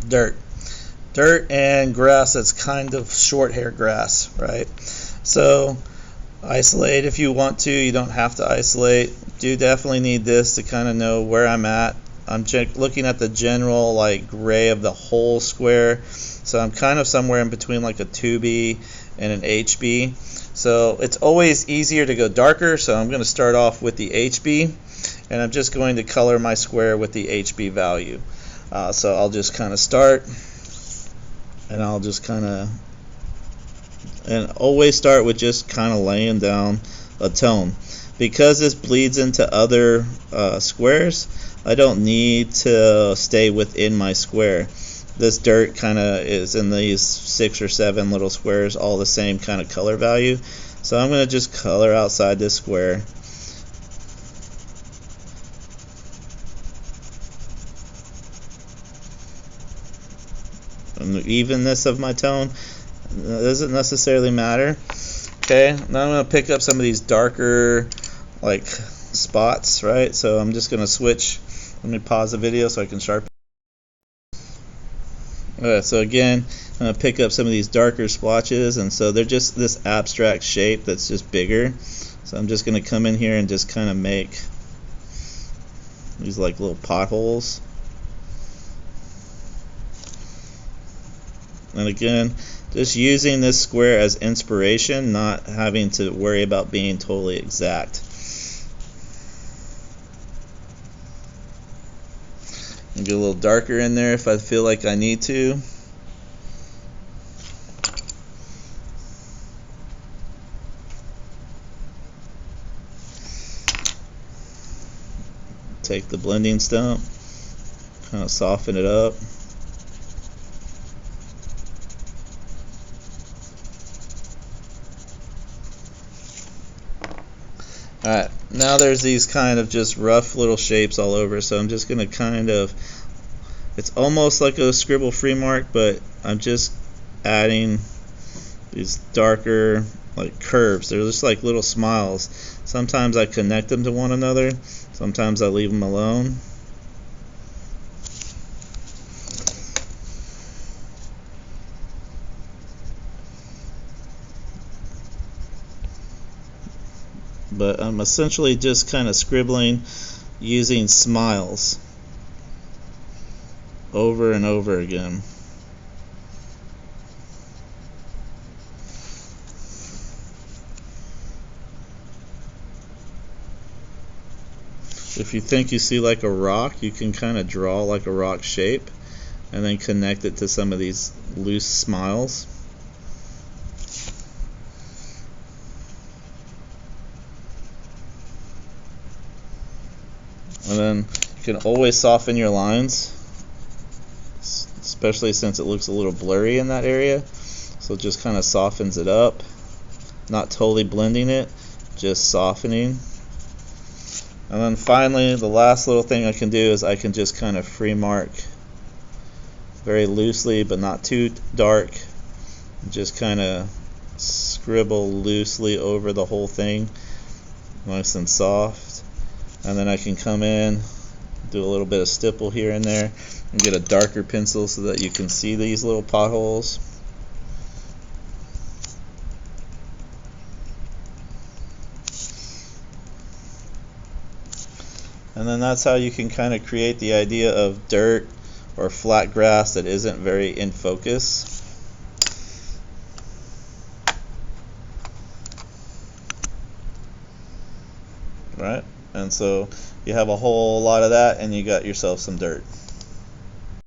Dirt. Dirt and grass that's kind of short hair grass, right? So isolate if you want to. You don't have to isolate. Do definitely need this to kind of know where I'm at. I'm looking at the general like gray of the whole square. So I'm kind of somewhere in between like a 2B and an HB. So it's always easier to go darker. So I'm going to start off with the HB. And I'm just going to color my square with the HB value. So I'll just kind of start. And I'll just kind of, and always start with just kind of laying down a tone. Because this bleeds into other squares, I don't need to stay within my square. This dirt kind of is in these 6 or 7 little squares, all the same kind of color value. So I'm going to just color outside this square. And the evenness of my tone doesn't necessarily matter. Okay, now I'm going to pick up some of these darker like spots, right? So I'm just going to switch. Let me pause the video so I can sharpen. So again, I'm going to pick up some of these darker splotches, and so they're just this abstract shape that's just bigger. So I'm just going to come in here and just kind of make these like little potholes. And again, just using this square as inspiration, not having to worry about being totally exact. And get a little darker in there if I feel like I need to. Take the blending stump, kind of soften it up. Alright, now there's these kind of just rough little shapes all over, so I'm just going to kind of, it's almost like a scribble free mark, but I'm just adding these darker like curves. They're just like little smiles. Sometimes I connect them to one another, sometimes I leave them alone. But I'm essentially just kind of scribbling using smiles over and over again. If you think you see like a rock, you can kind of draw like a rock shape and then connect it to some of these loose smiles. And then you can always soften your lines, especially since it looks a little blurry in that area. So it just kind of softens it up, not totally blending it, just softening. And then finally, the last little thing I can do is I can just kind of free mark very loosely, but not too dark. Just kind of scribble loosely over the whole thing, nice and soft. And then I can come in, do a little bit of stipple here and there, and get a darker pencil so that you can see these little potholes. And then that's how you can kind of create the idea of dirt or flat grass that isn't very in focus. Right? And so you have a whole lot of that and you got yourself some dirt.